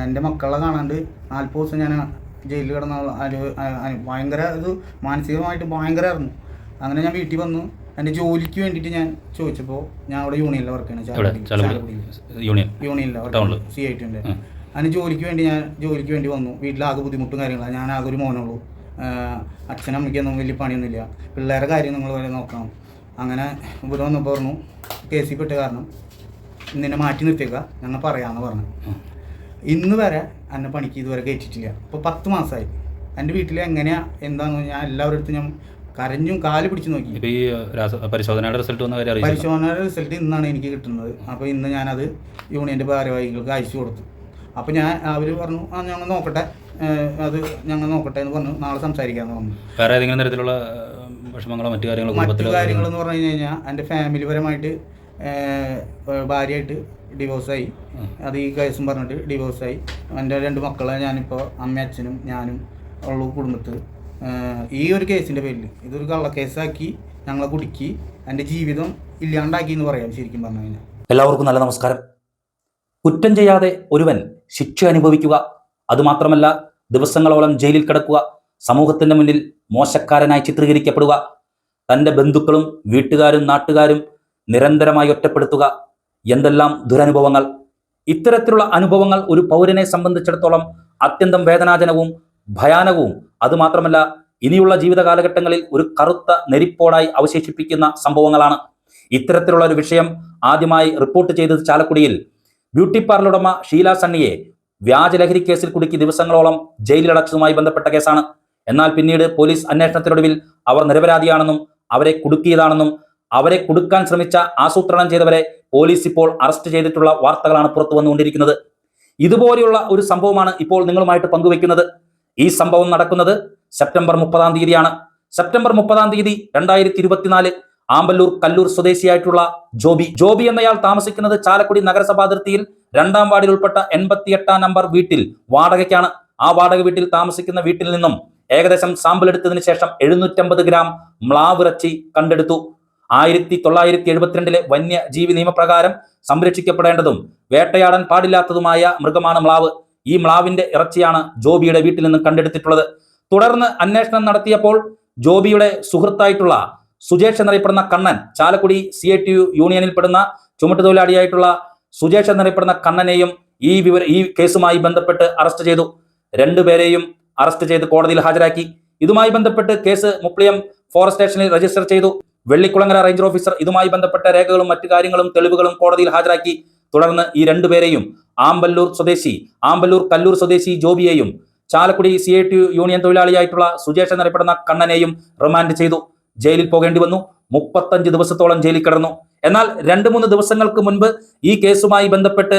എൻ്റെ മക്കളെ കാണാണ്ട് 40 ദിവസം ഞാൻ ജയിലിൽ കിടന്ന ഭയങ്കര ഇത് മാനസികമായിട്ട് ഭയങ്കരമായിരുന്നു. അങ്ങനെ ഞാൻ വീട്ടിൽ വന്നു. എൻ്റെ ജോലിക്ക് വേണ്ടിയിട്ട് ഞാൻ ചോദിച്ചപ്പോൾ ഞാൻ അവിടെ യൂണിയനിലെ വർക്ക് ചെയ്യണം, യൂണിയനിലെ വർക്ക് CIT-ൻ്റെ. അതിന് ജോലിക്ക് വേണ്ടി വന്നു. വീട്ടിലാകെ ബുദ്ധിമുട്ടും കാര്യങ്ങളാണ്. ഞാൻ ആകെ ഒരു മോനുള്ളൂ. അച്ഛനമ്മയ്ക്കൊന്നും വലിയ പണിയൊന്നുമില്ല. പിള്ളേരുടെ കാര്യം നിങ്ങൾ വരെ നോക്കണം. അങ്ങനെ ഇവിടെ വന്നപ്പോൾ പറഞ്ഞു കേസിൽ പെട്ട കാരണം നിന്നെ മാറ്റി നിർത്തിയേക്കുക, ഞങ്ങൾ പറയാമെന്ന് പറഞ്ഞു. ഇന്ന് വരെ എന്നെ പണിക്ക് ഇതുവരെ കയറ്റിയിട്ടില്ല. ഇപ്പോൾ 10 മാസമായി. എൻ്റെ വീട്ടിൽ എങ്ങനെയാണ് എന്താണെന്ന് ഞാൻ എല്ലാവരുടെ അടുത്തും ഞാൻ കരഞ്ഞും കാല് പിടിച്ച് നോക്കി. ഈ പരിശോധനയുടെ റിസൾട്ട് ഇന്നാണ് എനിക്ക് കിട്ടുന്നത്. അപ്പോൾ ഇന്ന് ഞാനത് യൂണിയൻ്റെ ഭാരവാഹികൾക്ക് അയച്ചു കൊടുത്തു. അപ്പോൾ അവർ പറഞ്ഞു ഞങ്ങൾ നോക്കട്ടെ, അത് ഞങ്ങൾ നോക്കട്ടെ എന്ന് പറഞ്ഞു. നാളെ സംസാരിക്കാമെന്ന് പറഞ്ഞു. വേറെ ഏതെങ്കിലും തരത്തിലുള്ള വിഷമങ്ങളോ മറ്റു കാര്യങ്ങളെന്ന് പറഞ്ഞു കഴിഞ്ഞാൽ എൻ്റെ ഫാമിലി പരമായിട്ട് ഭാര്യയായിട്ട് ഡിവോഴ്സായി. അത് ഈ കേസും പറഞ്ഞിട്ട് ഡിവോഴ്സായി. എൻ്റെ 2 മക്കളെ ഞാനിപ്പോൾ അമ്മയും അച്ഛനും ഞാനും ഉള്ള കുടുംബത്തിൽ ഈ ഒരു കേസിൻ്റെ പേരിൽ ഇതൊരു കള്ളക്കേസാക്കി ഞങ്ങളെ കുടുക്കി എൻ്റെ ജീവിതം ഇല്ലാണ്ടാക്കി എന്ന് പറയാം ശരിക്കും പറഞ്ഞു കഴിഞ്ഞാൽ. എല്ലാവർക്കും നല്ല നമസ്കാരം. കുറ്റം ചെയ്യാതെ ഒരുവൻ ശിക്ഷ അനുഭവിക്കുക, അതുമാത്രമല്ല ദിവസങ്ങളോളം ജയിലിൽ കിടക്കുക, സമൂഹത്തിൻ്റെ മുന്നിൽ മോശക്കാരനായി ചിത്രീകരിക്കപ്പെടുക, തൻ്റെ ബന്ധുക്കളും വീട്ടുകാരും നാട്ടുകാരും നിരന്തരമായി ഒറ്റപ്പെടുത്തുക, എന്തെല്ലാം ദുരനുഭവങ്ങൾ. ഇത്തരത്തിലുള്ള അനുഭവങ്ങൾ ഒരു പൗരനെ സംബന്ധിച്ചിടത്തോളം അത്യന്തം വേദനാജനകവും ഭയാനകവും, അതുമാത്രമല്ല ഇനിയുള്ള ജീവിത കാലഘട്ടങ്ങളിൽ ഒരു കറുത്ത നെരിപ്പോടായി അവശേഷിപ്പിക്കുന്ന സംഭവങ്ങളാണ്. ഇത്തരത്തിലുള്ള ഒരു വിഷയം ആദ്യമായി റിപ്പോർട്ട് ചെയ്തത് ചാലക്കുടിയിൽ ബ്യൂട്ടി പാർലർ ഉടമ ഷീല സണ്ണിയെ വ്യാജലഹരി കേസിൽ കുടുക്കി ദിവസങ്ങളോളം ജയിലിലടച്ചതുമായി ബന്ധപ്പെട്ട കേസാണ്. എന്നാൽ പിന്നീട് പോലീസ് അന്വേഷണത്തിനൊടുവിൽ അവർ നിരപരാധിയാണെന്നും അവരെ കുടുക്കിയതാണെന്നും അവരെ കുടുക്കാൻ ശ്രമിച്ച ആസൂത്രണം ചെയ്തവരെ പോലീസ് ഇപ്പോൾ അറസ്റ്റ് ചെയ്തിട്ടുള്ള വാർത്തകളാണ് പുറത്തു വന്നുകൊണ്ടിരിക്കുന്നത്. ഇതുപോലെയുള്ള ഒരു സംഭവമാണ് ഇപ്പോൾ നിങ്ങളുമായിട്ട് പങ്കുവെക്കുന്നത്. ഈ സംഭവം നടക്കുന്നത് സെപ്റ്റംബർ 30-ാം തീയതിയാണ്. സെപ്റ്റംബർ 30-ാം തീയതി 2024 ആമ്പല്ലൂർ കല്ലൂർ സ്വദേശിയായിട്ടുള്ള ജോബി എന്നയാൾ താമസിക്കുന്നത് ചാലക്കുടി നഗരസഭാ അതിർത്തിയിൽ 2-ാം വാർഡിൽ ഉൾപ്പെട്ട 88-ാം നമ്പർ വീട്ടിൽ വാടകയ്ക്കാണ്. ആ വാടക വീട്ടിൽ താമസിക്കുന്ന വീട്ടിൽ നിന്നും ഏകദേശം സാമ്പിൾ എടുത്തതിന് ശേഷം 750 ഗ്രാം മ്ലാവിറച്ചി കണ്ടെടുത്തു. 1972 വന്യജീവി നിയമപ്രകാരം സംരക്ഷിക്കപ്പെടേണ്ടതും വേട്ടയാടാൻ പാടില്ലാത്തതുമായ മൃഗമാണ് മ്ലാവ്. ഈ മ്ലാവിന്റെ ഇറച്ചിയാണ് ജോബിയുടെ വീട്ടിൽ നിന്നും കണ്ടെടുത്തിട്ടുള്ളത്. തുടർന്ന് അന്വേഷണം നടത്തിയപ്പോൾ ജോബിയുടെ സുഹൃത്തായിട്ടുള്ള സുജേഷ് എന്നറിയപ്പെടുന്ന കണ്ണൻ, ചാലക്കുടി CITU യൂണിയനിൽപ്പെടുന്ന ചുമട്ടുതൊഴിലാളിയായിട്ടുള്ള സുജേഷ് എന്നറിയപ്പെടുന്ന കണ്ണനെയും ഈ കേസുമായി ബന്ധപ്പെട്ട് അറസ്റ്റ് ചെയ്തു. 2 പേരെയും അറസ്റ്റ് ചെയ്ത് കോടതിയിൽ ഹാജരാക്കി. ഇതുമായി ബന്ധപ്പെട്ട് കേസ് മുപ്ലിയം ഫോറസ്റ്റ് സ്റ്റേഷനിൽ രജിസ്റ്റർ ചെയ്തു. വെള്ളിക്കുളങ്ങര റേഞ്ചർ ഓഫീസർ ഇതുമായി ബന്ധപ്പെട്ട രേഖകളും മറ്റു കാര്യങ്ങളും തെളിവുകളും കോടതിയിൽ ഹാജരാക്കി. തുടർന്ന് ഈ 2 പേരെയും ആമ്പല്ലൂർ കല്ലൂർ സ്വദേശി ജോബിയെയും ചാലക്കുടി CITU യൂണിയൻ തൊഴിലാളിയായിട്ടുള്ള സുജേഷ് എന്നറിയപ്പെടുന്ന കണ്ണനെയും റിമാൻഡ് ചെയ്തു. ജയിലിൽ പോകേണ്ടി വന്നു. 35 ദിവസത്തോളം ജയിലിൽ കിടന്നു. എന്നാൽ 2-3 ദിവസങ്ങൾക്ക് മുൻപ് ഈ കേസുമായി ബന്ധപ്പെട്ട്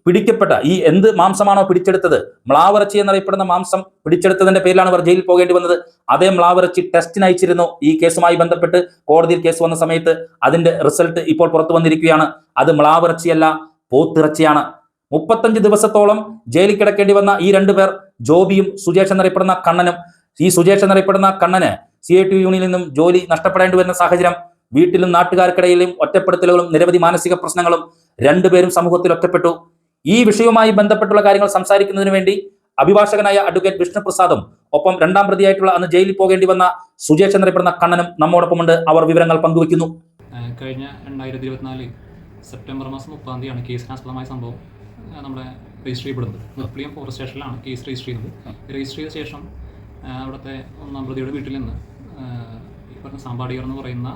പിടിക്കപ്പെട്ട എന്ത് മാംസമാണോ പിടിച്ചെടുത്തത്, മ്ലാവിറച്ചി എന്നറിയപ്പെടുന്ന മാംസം പിടിച്ചെടുത്തതിന്റെ പേരിലാണ് ഇവർ ജയിലിൽ പോകേണ്ടി വന്നത്. അതേ മ്ലാവിറച്ചി ടെസ്റ്റിന് അയച്ചിരുന്നു. ഈ കേസുമായി ബന്ധപ്പെട്ട് കോടതിയിൽ കേസ് വന്ന സമയത്ത് അതിന്റെ റിസൾട്ട് ഇപ്പോൾ പുറത്തു വന്നിരിക്കുകയാണ്. അത് മ്ലാവിറച്ചിയല്ല, പോത്തിറച്ചിയാണ്. 35 ദിവസത്തോളം ജയിലിൽ കിടക്കേണ്ടി വന്ന ഈ 2 പേർ, ജോബിയും സുജേഷ് എന്നറിയപ്പെടുന്ന കണ്ണനും. ഈ സുജേഷ് എന്നറിയപ്പെടുന്ന കണ്ണന് CITU യൂണിയനിൽ നിന്നും ജോലി നഷ്ടപ്പെടേണ്ടി വരുന്ന സാഹചര്യം, വീട്ടിലും നാട്ടുകാർക്കിടയിലും ഒറ്റപ്പെടുത്തലുകളും നിരവധി മാനസിക പ്രശ്നങ്ങളും, 2 പേരും സമൂഹത്തിൽ ഒറ്റപ്പെട്ടു. ഈ വിഷയവുമായി ബന്ധപ്പെട്ടുള്ള കാര്യങ്ങൾ സംസാരിക്കുന്നതിന് വേണ്ടി അഭിഭാഷകനായ അഡ്വക്കേറ്റ് വിഷ്ണുപ്രസാദും ഒപ്പം 2-ാം പ്രതിയായിട്ടുള്ള അന്ന് ജയിലിൽ പോകേണ്ടി വന്ന സുജേഷ് എന്നറിയപ്പെടുന്ന കണ്ണനും നമ്മോടൊപ്പമുണ്ട്. അവർ വിവരങ്ങൾ പങ്കുവയ്ക്കുന്നു. കഴിഞ്ഞ 2024 സെപ്റ്റംബർ മാസം 30-ാം തീയതിയാണ് കേസിനാസ്പദമായ സംഭവം നമ്മുടെ രജിസ്റ്റർ ചെയ്യപ്പെടുന്നത്. മുപ്ലിയം ഫോറസ്റ്റ് സ്റ്റേഷനിലാണ് കേസ് രജിസ്റ്റർ ചെയ്തത്. രജിസ്റ്റർ ചെയ്ത ശേഷം അവിടുത്തെ 1-ാം പ്രതിയുടെ വീട്ടിൽ നിന്ന് ഈ പറഞ്ഞ സാമ്പാടിയർ എന്ന് പറയുന്ന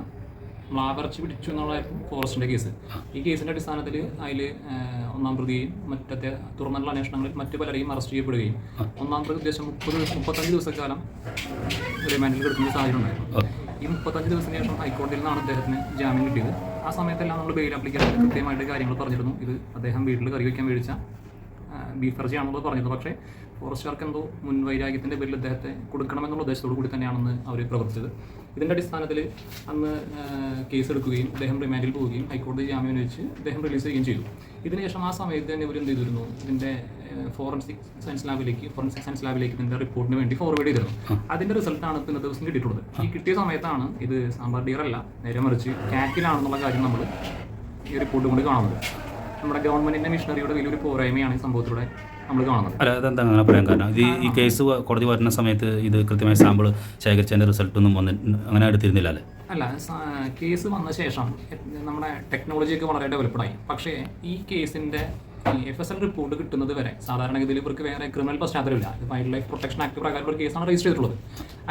മ്ലാവിറച്ചി പിടിച്ചു എന്നുള്ളതായിരുന്നു ഫോറസ്റ്റിൻ്റെ കേസ്. ഈ കേസിൻ്റെ അടിസ്ഥാനത്തിൽ അതിൽ 1-ാം പ്രതിയെയും മറ്റത്തെ തുറന്നുള്ള അന്വേഷണങ്ങളിൽ മറ്റു പലരെയും അറസ്റ്റ് ചെയ്യപ്പെടുകയും 1-ാം പ്രതി ഉദ്ദേശം 35 ദിവസക്കാലം റിമാൻഡിൽ കിടക്കുന്ന സാഹചര്യം ഉണ്ടായിരുന്നു. ഈ 35 ദിവസത്തിന് ശേഷം ഹൈക്കോടതിയിൽ നിന്നാണ് അദ്ദേഹത്തിന് ജാമ്യം കിട്ടിയത്. ആ സമയത്തെല്ലാം നമ്മൾ ബെയിൽ ആപ്ലിക്കേഷനിൽ കൃത്യമായിട്ട് കാര്യങ്ങൾ പറഞ്ഞിരുന്നു. ഇത് അദ്ദേഹം വീട്ടിൽ കറി വയ്ക്കാൻ മേടിച്ച ബീഫ് ഇറച്ചിയാണെന്നുള്ളത് പറഞ്ഞിരുന്നു. പക്ഷേ ഫോറസ്റ്റുകാർക്ക് എന്തോ മുൻവൈരാഗ്യത്തിൻ്റെ പേരിൽ അദ്ദേഹത്തെ കൊടുക്കണമെന്നുള്ള ഉദ്ദേശത്തോടു കൂടി തന്നെയാണെന്ന് അവർ പ്രവർത്തിച്ചത്. ഇതിൻ്റെ അടിസ്ഥാനത്തിൽ അന്ന് കേസ് എടുക്കുകയും അദ്ദേഹം റിമാൻഡിൽ പോവുകയും ഹൈക്കോടതി ജാമ്യം അനുവദിച്ച് അദ്ദേഹം റിലീസ് ചെയ്യുകയും ചെയ്തു. ഇതിനുശേഷം ആ സമയത്ത് തന്നെ ഇവർ എന്ത് ചെയ്തിരുന്നു, ഇതിൻ്റെ ഫോറൻസിക് സയൻസ് ലാബിലേക്ക് ഇതിൻ്റെ റിപ്പോർട്ടിന് വേണ്ടി ഫോർവേഡ് ചെയ്തിരുന്നു. അതിൻ്റെ റിസൾട്ടാണ് ഇപ്പോൾ ഇന്നത്തെ ദിവസം കിട്ടിയിട്ടുള്ളത്. ഈ കിട്ടിയ സമയത്താണ് ഇത് സാമ്പാർ ഡിയർ അല്ല, നേരെ മറിച്ച് കാറ്റിലാണെന്നുള്ള കാര്യം നമ്മൾ ഈ റിപ്പോർട്ട് കൊണ്ട് കാണുന്നത്. നമ്മുടെ ഗവൺമെൻറ്റിൻ്റെ മിഷണറിയുടെ വലിയൊരു പോരായ്മയാണ് ഈ സംഭവത്തിലൂടെ നമ്മൾ കാണുന്നത്. അല്ല, അതെന്താ അങ്ങനെ പറയാൻ കാരണം? ഈ കേസ് കോടതി വരുന്ന സമയത്ത് ഇത് കൃത്യമായി സാമ്പിൾ ശേഖരിച്ചതിൻ്റെ റിസൾട്ടൊന്നും അങ്ങനെ എടുത്തിരുന്നില്ല അല്ലേ? അല്ല, കേസ് വന്ന ശേഷം നമ്മുടെ ടെക്നോളജിയൊക്കെ വളരെ ഡെവലപ്ഡായി. പക്ഷേ ഈ കേസിൻ്റെ FSL റിപ്പോർട്ട് കിട്ടുന്നത് വരെ സാധാരണഗതിയിൽ ഇവർക്ക് വേറെ ക്രിമിനൽ പശ്ചാത്തലമില്ല. വൈൽഡ് ലൈഫ് പ്രൊട്ടക്ഷൻ ആക്ട് പ്രകാരം ഒരു കേസാണ് രജിസ്റ്റർ ചെയ്തിട്ടുള്ളത്.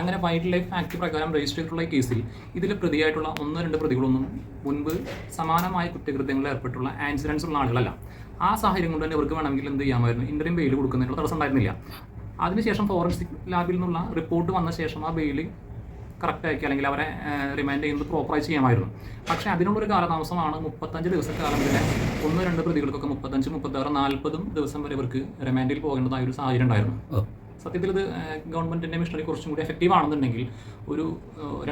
അങ്ങനെ വൈൽഡ് ലൈഫ് ആക്ട് പ്രകാരം രജിസ്റ്റർ ചെയ്തിട്ടുള്ള ഈ കേസിൽ ഇതിൽ പ്രതിയായിട്ടുള്ള 1-2 പ്രതികളൊന്നും മുൻപ് സമാനമായ കുറ്റകൃത്യങ്ങളിൽ ഏർപ്പെട്ടുള്ള ആക്സിഡൻസ് ഉള്ള ആളുകളല്ല. ആ സാഹചര്യം കൊണ്ട് തന്നെ ഇവർക്ക് വേണമെങ്കിൽ എന്ത് ചെയ്യാമായിരുന്നു, ഇൻ്റർവ്യൂ ബെയിൽ കൊടുക്കുന്നതിനുള്ള തടസ്സം ഉണ്ടായിരുന്നില്ല. അതിനുശേഷം ഫോറൻസിക് ലാബിൽ നിന്നുള്ള റിപ്പോർട്ട് വന്ന ശേഷം ആ ബെയിൽ കറക്റ്റാക്കി അല്ലെങ്കിൽ അവരെ റിമാൻഡ് ചെയ്യുന്നത് പ്രോപ്പറായി ചെയ്യാമായിരുന്നു. പക്ഷേ അതിനുള്ളൊരു കാലതാമസമാണ് 35 ദിവസക്കാലം വരെ 1-2 പ്രതികൾക്കൊക്കെ 35, 36, 40 ദിവസം വരെ ഇവർക്ക് റിമാൻഡിൽ പോകേണ്ടതായ ഒരു സാഹചര്യം ഉണ്ടായിരുന്നു. സത്യത്തിൽ ഇത് ഗവൺമെൻറ്റിൻ്റെ മിഷണറി കുറച്ചും കൂടി എഫക്റ്റീവ് ആണെന്നുണ്ടെങ്കിൽ ഒരു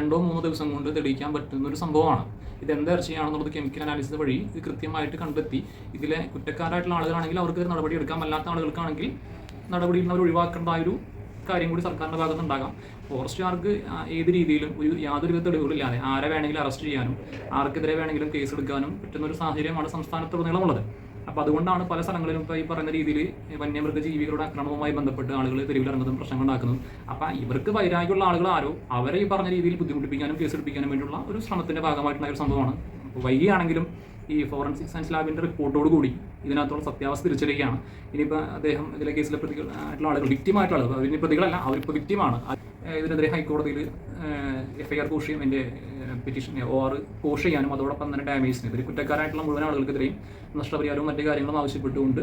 2-3 ദിവസം കൊണ്ട് തെളിയിക്കാൻ പറ്റുന്ന ഒരു സംഭവമാണ്. ഇത് എന്താ ഇറച്ചിയാണെന്നുള്ളത് കെമിക്കൽ അനാലിസിസ് വഴി ഇത് കൃത്യമായിട്ട് കണ്ടെത്തി ഇതിലെ കുറ്റക്കാരായിട്ടുള്ള ആളുകളാണെങ്കിൽ അവർക്ക് നടപടി എടുക്കാം, അല്ലാത്ത ആളുകൾക്കാണെങ്കിൽ നടപടിയിൽ നിന്ന് അവർ ഒഴിവാക്കേണ്ട ഒരു കാര്യം കൂടി സർക്കാരിൻ്റെ ഭാഗത്തുണ്ടാകാം. ഫോറസ്റ്റുകാർക്ക് ഏത് രീതിയിലും യാതൊരുവിധ തെളിവുകളില്ലാതെ ആരെ വേണമെങ്കിലും അറസ്റ്റ് ചെയ്യാനും ആർക്കെതിരെ വേണമെങ്കിലും കേസ് എടുക്കാനും പറ്റുന്ന ഒരു സാഹചര്യമാണ് സംസ്ഥാനത്തുടനീളമുള്ളത്. അപ്പോൾ അതുകൊണ്ടാണ് പല സ്ഥലങ്ങളിലും ഇപ്പോൾ ഈ പറയുന്ന രീതിയിൽ വന്യമൃഗ ജീവികളുടെ ആക്രമണവുമായി ബന്ധപ്പെട്ട് ആളുകൾ തെരുവിലിറങ്ങുന്നതും പ്രശ്നങ്ങൾ ഉണ്ടാക്കുന്നതും. അപ്പോൾ ഇവർക്ക് വൈരാഗ്യമുള്ള ആളുകൾ ആരോ അവരെ ഈ പറഞ്ഞ രീതിയിൽ ബുദ്ധിമുട്ടിപ്പിക്കാനും കേസെടുപ്പിക്കാനും വേണ്ടിയുള്ള ഒരു ശ്രമത്തിൻ്റെ ഭാഗമായിട്ടുള്ള ഒരു സംഭവമാണ്. അപ്പോൾ വൈകിയാണെങ്കിലും ഈ ഫോറൻസിക് സയൻസ് ലാബിൻ്റെ റിപ്പോർട്ടോട് കൂടി ഇതിനകത്തുള്ള സത്യാവസ്ഥ തിരിച്ചറിയുകയാണ്. ഇനിയിപ്പോൾ അദ്ദേഹം ഇതിലെ കേസിലെ പ്രതികളായിട്ടുള്ള ആളുകൾ, വിക്റ്റിമായിട്ടുള്ള ആളുകൾ, അവരിനി പ്രതികളല്ല, അവരിപ്പോൾ വിക്റ്റിമാണ്. ഇതിനെതിരെ ഹൈക്കോടതിയിൽ FIR പോസ്റ്റ് ചെയ്യും, എൻ്റെ പെറ്റീഷൻ OR പോസ്റ്റ് ചെയ്യാനും അതോടൊപ്പം തന്നെ ഡാമേജിന് ഇതിൽ കുറ്റക്കാരായിട്ടുള്ള മുഴുവൻ ആളുകൾക്കെതിരെയും നഷ്ടപരിഹാരവും മറ്റു കാര്യങ്ങളും ആവശ്യപ്പെട്ടുകൊണ്ട്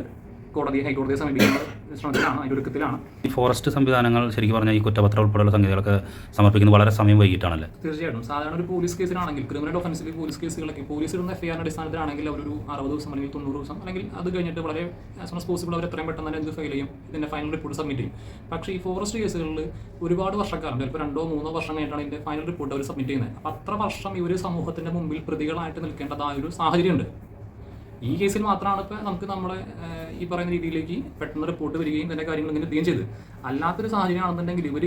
ഹൈക്കോടതിയെ സമീപിക്കുന്ന ശ്രമത്തിലാണ്, അതിൻ്റെ ഒരുക്കത്തിലാണ്. ഈ ഫോറസ്റ്റ് സംവിധാനങ്ങൾ ശരിക്കും പറഞ്ഞാൽ ഈ കുറ്റപത്രം ഉൾപ്പെടെയുള്ള സംഗതികളൊക്കെ സമർപ്പിക്കുന്നത് വളരെ സമയം വൈകിട്ടാണല്ലേ? തീർച്ചയായിട്ടും. സാധാരണ ഒരു പോലീസ് കേസിലാണെങ്കിൽ, ക്രിമിനൽ ഒഫൻസിൽ പോലീസ് കേസുകളൊക്കെ പോലീസ് ഇടുന്ന FIR അടിസ്ഥാനത്തിലാണെങ്കിൽ അവരൊരു 60 ദിവസം അല്ലെങ്കിൽ 90 ദിവസം അല്ലെങ്കിൽ അത് കഴിഞ്ഞിട്ട് വളരെ ആസ് സൂൺ ആസ് പോസിബിൾ അവർ എത്രയും പെട്ടെന്ന് തന്നെ എന്ത് ഫയൽ ചെയ്യും, ഇതിൻ്റെ ഫൈനൽ റിപ്പോർട്ട് സബ്മിറ്റ് ചെയ്യും. പക്ഷേ ഈ ഫോറസ്റ്റ് കേസുകളിൽ ഒരുപാട് വർഷക്കാലം, ചിലപ്പോൾ 2-3 വർഷം കഴിഞ്ഞിട്ടാണ് ഇതിൻ്റെ ഫൈനൽ റിപ്പോർട്ട് അവർ സബ്മിറ്റ് ചെയ്യുന്നത്. അപ്പോൾ അത്ര വർഷം ഇവർ സമൂഹത്തിൻ്റെ മുമ്പിൽ പ്രതികളായിട്ട് നിൽക്കേണ്ടതായ ഒരു സാഹചര്യമുണ്ട്. ഈ കേസിൽ മാത്രമാണ് ഇപ്പോൾ നമുക്ക് നമ്മുടെ ഈ പറയുന്ന രീതിയിലേക്ക് പെട്ടെന്ന് റിപ്പോർട്ട് വരികയും ഇതിൻ്റെ കാര്യങ്ങൾ ഇങ്ങനെ എത്തുകയും ചെയ്ത്. അല്ലാത്തൊരു സാഹചര്യമാണെന്നുണ്ടെങ്കിൽ ഇവർ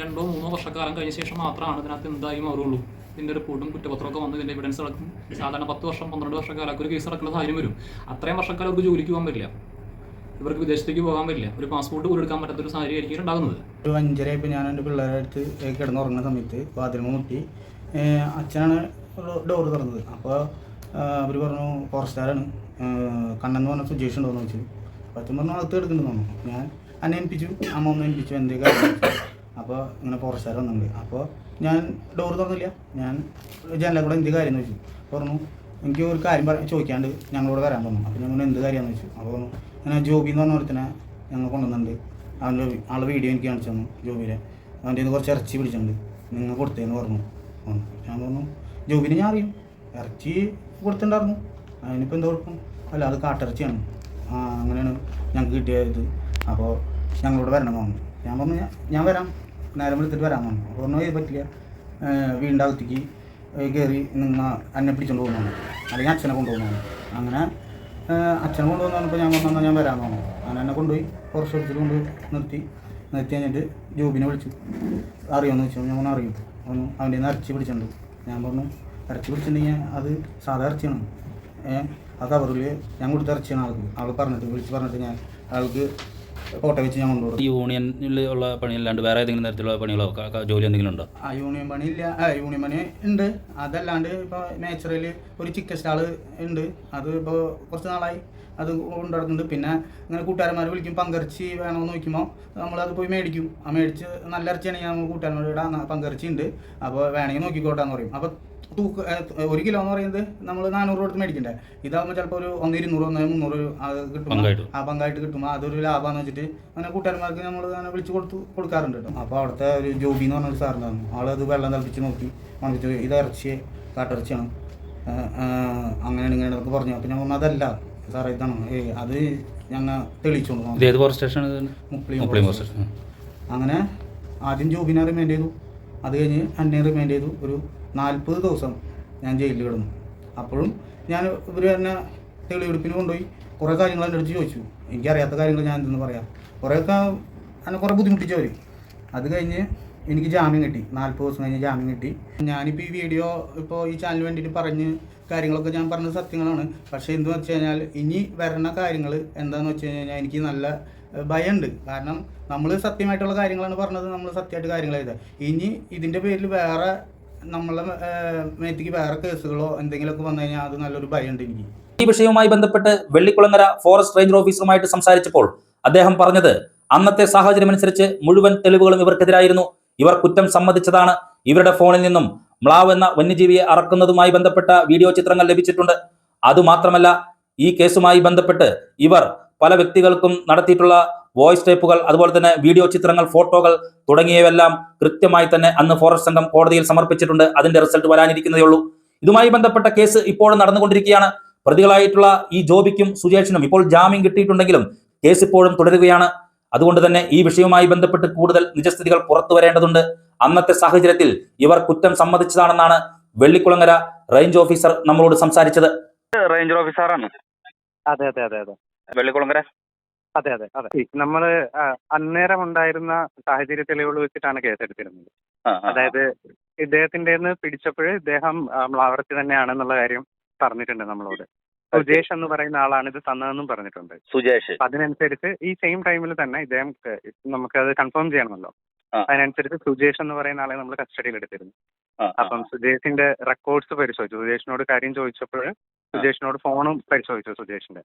2-3 വർഷക്കാലം കഴിഞ്ഞ ശേഷം മാത്രമാണ് ഇതിനകത്ത് എന്തായി മാറുള്ളൂ. ഇതിൻ്റെ റിപ്പോർട്ടും കുറ്റപത്രമൊക്കെ വന്ന് ഇതിൻ്റെ എവിഡൻസ് നടക്കും. സാധാരണ 10 വർഷം 12 വർഷക്കാലമൊക്കെ ഒരു കേസ് നടക്കുന്ന സാഹചര്യം വരും. അത്രയും വർഷക്കാലം അവർക്ക് ജോലിക്ക് പോകാൻ പറ്റില്ല, ഇവർക്ക് വിദേശത്തേക്ക് പോകാൻ പറ്റില്ല, ഒരു പാസ്പോർട്ട് പോലും എടുക്കാൻ പറ്റാത്തൊരു സാഹചര്യമായിരിക്കും ഉണ്ടാകുന്നത്. ഒരു 5:30 ഇപ്പോൾ ഞാൻ എൻ്റെ പിള്ളേരുടെ അടുത്ത് കിടന്നുറങ്ങുന്ന സമയത്ത് വാതിൽ മുട്ടി അച്ഛനാണ് ഡോറ് തുറന്നത്. അപ്പോൾ അവർ പറഞ്ഞു ഫോറസ്റ്റുകാരാണ്, കണ്ണെന്ന് പറഞ്ഞ സുജേഷ് ഉണ്ടോയെന്ന് ചോദിച്ചു. അപ്പോൾ അച്ഛൻ പറഞ്ഞു അകത്ത് എടുക്കുന്നുണ്ടെന്ന് പറഞ്ഞു. ഞാൻ എന്നെ ഏൽപ്പിച്ചു, അമ്മ ഒന്ന് ഏൽപ്പിച്ചു, എന്തൊക്കെ കാര്യം. അപ്പോൾ ഇങ്ങനെ ഫോറസ്റ്റുകാർ വന്നിട്ടുണ്ട്. അപ്പോൾ ഞാൻ ഡോറ് തുറന്നില്ല, ഞാൻ ജനലെ കൂടെ എന്ത് കാര്യം എന്ന് ചോദിച്ചു. പറഞ്ഞു എനിക്ക് ഒരു കാര്യം ചോദിക്കാണ്ട് ഞങ്ങളോട് വരാൻ പറഞ്ഞു. അപ്പോൾ ഞങ്ങൾ എന്ത് കാര്യമാണെന്ന് ചോദിച്ചു. അപ്പോൾ പറഞ്ഞു ഇങ്ങനെ ജോബി എന്ന് പറഞ്ഞ ഒരുത്തനെ ഞങ്ങൾ കൊണ്ടുവന്നിട്ടുണ്ട്, അവൻ്റെ ആളെ വീഡിയോ എനിക്ക് കാണിച്ചു തന്നു. ജോബിയുടെ അവൻ്റെ ഇത് കുറച്ച് ഇറച്ചി പിടിച്ചിട്ടുണ്ട്, നിങ്ങൾ കൊടുത്തതെന്ന് പറഞ്ഞു. ഞാൻ പറഞ്ഞു ജോബിനെ ഞാൻ അറിയും, ഇറച്ചി കൊടുത്തിട്ടുണ്ടായിരുന്നു, അതിനിപ്പോൾ എന്താ കുഴപ്പം, അല്ല അത് കാട്ടിറച്ചിയാണ്, അങ്ങനെയാണ് ഞങ്ങൾക്ക് കിട്ടിയത്. അപ്പോൾ ഞങ്ങളോട് വരണം പറഞ്ഞു. ഞാൻ പറഞ്ഞു ഞാൻ വരാം, നേരം എടുത്തിട്ട് വരാൻ പറഞ്ഞു. അപ്പോൾ പറഞ്ഞു ഇത് പറ്റില്ല, വീടിൻ്റെ അകത്തേക്ക് കയറി നിങ്ങൾ എന്നെ പിടിച്ചുകൊണ്ട് പോകുന്നു, അല്ലെങ്കിൽ അച്ഛനെ കൊണ്ടുപോകുന്നു. അങ്ങനെ അച്ഛനെ കൊണ്ടുപോകുന്നപ്പോൾ ഞാൻ പറഞ്ഞു ഞാൻ വരാമെന്ന് പറഞ്ഞു. അങ്ങനെ എന്നെ കൊണ്ടുപോയി കുറച്ച് എടുത്തിട്ട് നിർത്തി കഴിഞ്ഞിട്ട് ജോബിനെ വിളിച്ചു. അറിയുമെന്ന് വെച്ചു. ഞാൻ പറഞ്ഞു അറിയും. പറഞ്ഞു അവൻ്റെ നിന്ന് ഇറച്ചി പിടിച്ചിട്ടുണ്ട്. ഞാൻ പറഞ്ഞു ഇറച്ചി പിടിച്ചിട്ടുണ്ടെങ്കിൽ അത് സാധാ ഇറച്ചിയാണ്, ആ കവറിൽ ഞാൻ കൊടുത്ത ഇറച്ചിയാണ് ആൾക്ക് വിളിച്ച് പറഞ്ഞിട്ട് ഞാൻ ആൾക്ക് കോട്ട വെച്ച് ഞാൻ കൊണ്ടുപോകും. യൂണിയനിൽ ഉള്ള പണിയല്ലാണ്ട് വേറെ ഏതെങ്കിലും തരത്തിലുള്ള പണികളോ ജോലി എന്തെങ്കിലും ഉണ്ടോ? യൂണിയൻ പണിയില്ല, യൂണിയൻ പണി ഉണ്ട്. അതല്ലാണ്ട് ഇപ്പോൾ നേച്ചറിൽ ഒരു ചിക്കൻ സ്റ്റാൾ ഉണ്ട്, അത് ഇപ്പോൾ കുറച്ച് നാളായി അത് കൊണ്ടു നടക്കുന്നുണ്ട്. പിന്നെ ഇങ്ങനെ കൂട്ടുകാരന്മാർ വിളിക്കും പങ്കിറച്ചി വേണമെന്ന് ചോദിക്കുമ്പോൾ നമ്മളത് പോയി മേടിക്കും. ആ മേടിച്ച് നല്ല ഇറച്ചിയാണെങ്കിൽ നമ്മൾ കൂട്ടുകാരന്മാർ ഇടാൻ പങ്കിറച്ചി ഉണ്ട്, അപ്പോൾ വേണമെങ്കിൽ നോക്കിക്കോട്ടെന്ന് പറയും. അപ്പോൾ 1 കിലോ എന്ന് പറയുന്നത് നമ്മൾ 400 കൊടുത്ത് മേടിക്കണ്ടേ, ഇതാകുമ്പോൾ ചിലപ്പോൾ ഒരു 100-200 300 അത് കിട്ടും, ആ പങ്കായിട്ട് കിട്ടുമ്പോൾ അതൊരു ലാഭമാണെന്ന് വെച്ചിട്ട് അങ്ങനെ കൂട്ടുകാരന്മാർക്ക് നമ്മൾ അങ്ങനെ വിളിച്ച് കൊടുക്കാറുണ്ട് കേട്ടോ. അപ്പോൾ അവിടുത്തെ ഒരു ജോബി എന്ന് പറഞ്ഞൊരു സാറുണ്ടായിരുന്നു, ആളത് വെള്ളം തിളപ്പിച്ച് നോക്കി മണിച്ചു ഇത് ഇറച്ചി കാട്ടിറച്ചിയാണ് അങ്ങനെയാണ് ഇങ്ങനെ എന്നൊക്കെ പറഞ്ഞു. അപ്പോൾ ഞാൻ പറഞ്ഞു അതല്ല സാറേ ഇതാണ്, അത് ഞങ്ങൾ തെളിയിച്ചോണ്ട് പോകും. അങ്ങനെ ആദ്യം ജോബിനെ റിമാൻഡ് ചെയ്തു, അത് കഴിഞ്ഞ് എന്നെ റിമാൻഡ് ചെയ്തു. ഒരു 40 ദിവസം ഞാൻ ജയിലിൽ കിടന്നു. അപ്പോഴും ഞാൻ ഇവർ തന്നെ തെളിവെടുപ്പിന് കൊണ്ടുപോയി കുറേ കാര്യങ്ങൾ എൻ്റെ അടുത്ത് ചോദിച്ചു. എനിക്കറിയാത്ത കാര്യങ്ങൾ ഞാൻ എന്തെന്ന് പറയാം, കുറേയൊക്കെ എന്നെ കുറേ ബുദ്ധിമുട്ടിച്ചവർ. അത് കഴിഞ്ഞ് എനിക്ക് ജാമ്യം കിട്ടി. 40 ദിവസം കഴിഞ്ഞ് ജാമ്യം കിട്ടി. ഞാനിപ്പോൾ ഈ വീഡിയോ ഇപ്പോൾ ഈ ചാനലിന് വേണ്ടിയിട്ട് പറഞ്ഞ് കാര്യങ്ങളൊക്കെ ഞാൻ പറഞ്ഞ സത്യങ്ങളാണ്. പക്ഷേ എന്തെന്ന് വെച്ച് കഴിഞ്ഞാൽ ഇനി വരണ കാര്യങ്ങൾ എന്താണെന്ന് വെച്ച് കഴിഞ്ഞാൽ എനിക്ക് നല്ല ഭയമുണ്ട്. കാരണം നമ്മൾ സത്യമായിട്ടുള്ള കാര്യങ്ങളാണ് പറഞ്ഞത്, നമ്മൾ സത്യമായിട്ട് കാര്യങ്ങൾ ചെയ്തത്. ഇനി ഇതിൻ്റെ പേരിൽ വേറെ നമ്മളെ മേത്തേക്ക് വേറെ കേസുകളോ എന്തെങ്കിലുമൊക്കെ വന്നു കഴിഞ്ഞാൽ അത് നല്ലൊരു ഭയമുണ്ട് എനിക്ക്. ഈ വിഷയവുമായി ബന്ധപ്പെട്ട് വെള്ളിക്കുളങ്ങര ഫോറസ്റ്റ് റേഞ്ചർ ഓഫീസറുമായിട്ട് സംസാരിച്ചപ്പോൾ അദ്ദേഹം പറഞ്ഞത് അന്നത്തെ സാഹചര്യമനുസരിച്ച് മുഴുവൻ തെളിവുകളും ഇവർക്കെതിരായിരുന്നു. ഇവർ കുറ്റം സമ്മതിച്ചതാണ്. ഇവരുടെ ഫോണിൽ നിന്നും മ്ലാവ് എന്ന വന്യജീവിയെ അറക്കുന്നതുമായി ബന്ധപ്പെട്ട വീഡിയോ ചിത്രങ്ങൾ ലഭിച്ചിട്ടുണ്ട്. അതുമാത്രമല്ല, ഈ കേസുമായി ബന്ധപ്പെട്ട് ഇവർ പല വ്യക്തികൾക്കും നടത്തിയിട്ടുള്ള വോയിസ് ടേപ്പുകൾ, അതുപോലെ തന്നെ വീഡിയോ ചിത്രങ്ങൾ, ഫോട്ടോകൾ തുടങ്ങിയവയെല്ലാം കൃത്യമായി തന്നെ അന്ന് ഫോറസ്റ്റ് സംഘം കോടതിയിൽ സമർപ്പിച്ചിട്ടുണ്ട്. അതിന്റെ റിസൾട്ട് വരാനിരിക്കുന്നതേ ഉള്ളൂ. ഇതുമായി ബന്ധപ്പെട്ട കേസ് ഇപ്പോഴും നടന്നുകൊണ്ടിരിക്കുകയാണ്. പ്രതികളായിട്ടുള്ള ഈ ജോബിക്കും സുജേഷിനും ഇപ്പോൾ ജാമ്യം കിട്ടിയിട്ടുണ്ടെങ്കിലും കേസ് ഇപ്പോഴും തുടരുകയാണ്. അതുകൊണ്ട് തന്നെ ഈ വിഷയവുമായി ബന്ധപ്പെട്ട് കൂടുതൽ നിജസ്ഥിതികൾ പുറത്തു വരേണ്ടതുണ്ട്. അന്നത്തെ സാഹചര്യത്തിൽ ഇവർ കുറ്റം സമ്മതിച്ചതാണെന്നാണ് വെള്ളിക്കുളങ്ങര റേഞ്ച് ഓഫീസർ നമ്മളോട് സംസാരിച്ചത്. റേഞ്ചർ ഓഫീസറാണ്. അതെ അതെ അതെ അതെ വെള്ളിക്കുളങ്ങര. അതെ അതെ അതെ നമ്മള് അന്നേരം ഉണ്ടായിരുന്ന സാഹചര്യ തെളിവുകൾ വെച്ചിട്ടാണ് കേസെടുത്തിരുന്നത്. അതായത് ഇദ്ദേഹത്തിന്റെ പിടിച്ചപ്പോൾ ഇദ്ദേഹം മ്ലാവർത്തി തന്നെയാണെന്നുള്ള കാര്യം പറഞ്ഞിട്ടുണ്ട് നമ്മളോട്. സുജേഷ് എന്ന് പറയുന്ന ആളാണ് ഇത് തന്നതെന്നും പറഞ്ഞിട്ടുണ്ട്. സുജേഷ്. അതിനനുസരിച്ച് ഈ സെയിം ടൈമിൽ തന്നെ ഇദ്ദേഹം നമുക്കത് കൺഫേം ചെയ്യണമല്ലോ. അതിനനുസരിച്ച് സുജേഷ് എന്ന് പറയുന്ന ആളെ നമ്മൾ കസ്റ്റഡിയിൽ എടുത്തിരുന്നു. അപ്പം സുജേഷിന്റെ റെക്കോർഡ്സ് പരിശോധിച്ചു. സുജേഷിനോട് കാര്യം ചോദിച്ചപ്പോൾ സുജേഷിനോട് ഫോണും പരിശോധിച്ചു സുജേഷിന്റെ.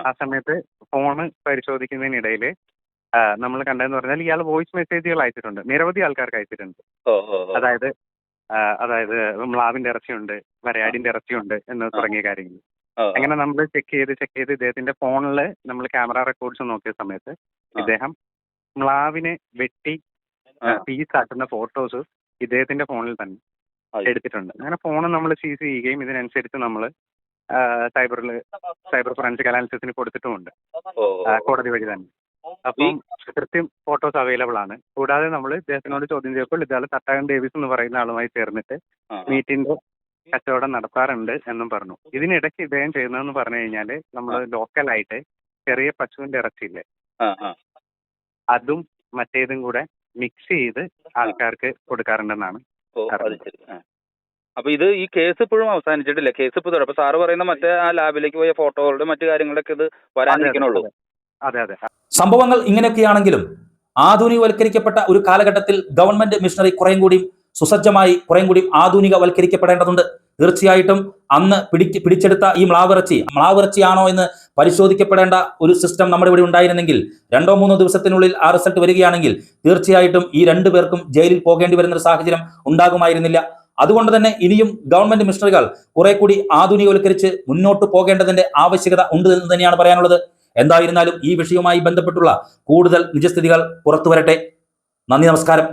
ആ സമയത്ത് ഫോണ് പരിശോധിക്കുന്നതിനിടയിൽ നമ്മൾ കണ്ടതെന്ന് പറഞ്ഞാൽ ഇയാൾ വോയിസ് മെസ്സേജുകൾ അയച്ചിട്ടുണ്ട്. നിരവധി ആൾക്കാർക്ക് അയച്ചിട്ടുണ്ട്. അതായത് മ്ലാവിന്റെ ഇറച്ചിയുണ്ട്, വരയാടിന്റെ ഇറച്ചിയുണ്ട് എന്ന് തുടങ്ങിയ കാര്യങ്ങൾ. അങ്ങനെ നമ്മൾ ചെക്ക് ചെയ്ത് ഇദ്ദേഹത്തിന്റെ ഫോണിൽ നമ്മൾ ക്യാമറ റെക്കോർഡ്സ് നോക്കിയ സമയത്ത് ഇദ്ദേഹം മ്ലാവിനെ വെട്ടി പീസാക്കുന്ന ഫോട്ടോസ് ഇദ്ദേഹത്തിന്റെ ഫോണിൽ തന്നെ എടുത്തിട്ടുണ്ട്. അങ്ങനെ ഫോൺ നമ്മൾ സീസ് ചെയ്യുകയും ഇതിനനുസരിച്ച് നമ്മൾ സൈബർ ഫോറൻസിക് അനാലിസിസിന് കൊടുത്തിട്ടുമുണ്ട് കോടതി വഴി തന്നെ. അപ്പം കൃത്യം ഫോട്ടോസ് അവൈലബിൾ ആണ്. കൂടാതെ നമ്മൾ ഇദ്ദേഹത്തിനോട് ചോദ്യം ചെയ്തപ്പോൾ ഇയാൾ തട്ടകൻ ഡേവിസ് എന്ന് പറയുന്ന ആളുമായി ചേർന്നിട്ട് മീറ്റിന്റെ കച്ചവടം നടത്താറുണ്ട് എന്നും പറഞ്ഞു. ഇതിനിടയ്ക്ക് ഇദ്ദേഹം ചെയ്യുന്നതെന്ന് പറഞ്ഞു കഴിഞ്ഞാൽ നമ്മൾ ലോക്കലായിട്ട് ചെറിയ പശുവിന്റെ ഇറച്ചിയില്ലേ, അതും മറ്റേതും കൂടെ മിക്സ് ചെയ്ത് ആൾക്കാർക്ക് കൊടുക്കാറുണ്ടെന്നാണ്. അപ്പൊ ഇത് ഈ കേസ് ഇപ്പോഴും അവസാനിച്ചിട്ടില്ല. കേസ് ഇപ്പൊ അപ്പൊ സാറ് പറയുന്ന മറ്റേ ആ ലാബിലേക്ക് പോയ ഫോട്ടോകളുടെ മറ്റു കാര്യങ്ങളൊക്കെ ഇത് വരാനിരിക്കണുള്ളൂ. അതെ അതെ. സംഭവങ്ങൾ ഇങ്ങനെയൊക്കെയാണെങ്കിലും ആധുനികവൽക്കരിക്കപ്പെട്ട ഒരു കാലഘട്ടത്തിൽ ഗവൺമെന്റ് മിഷനറി കുറേം കൂടി സുസജ്ജമായി കുറേം കൂടി ആധുനികവൽക്കരിക്കപ്പെടേണ്ടതുണ്ട്. തീർച്ചയായിട്ടും അന്ന് പിടിച്ചെടുത്ത ഈ മ്ലാവിറച്ചിയാണോ എന്ന് പരിശോധിക്കപ്പെടേണ്ട ഒരു സിസ്റ്റം നമ്മുടെ ഇവിടെ ഉണ്ടായിരുന്നെങ്കിൽ 2-3 ദിവസത്തിനുള്ളിൽ ആ റിസൾട്ട് വരികയാണെങ്കിൽ തീർച്ചയായിട്ടും ഈ 2 പേർക്കും ജയിലിൽ പോകേണ്ടി വരുന്ന ഒരു സാഹചര്യം ഉണ്ടാകുമായിരുന്നില്ല. അതുകൊണ്ട് തന്നെ ഇനിയും ഗവൺമെന്റ് മിഷനറികൾ കുറെ കൂടി ആധുനികവൽക്കരിച്ച് മുന്നോട്ട് പോകേണ്ടതിന്റെ ആവശ്യകത ഉണ്ട് എന്ന് തന്നെയാണ് പറയാനുള്ളത്. എന്തായിരുന്നാലും ഈ വിഷയവുമായി ബന്ധപ്പെട്ടുള്ള കൂടുതൽ നിജസ്ഥിതികൾ പുറത്തു വരട്ടെ. നന്ദി, നമസ്കാരം.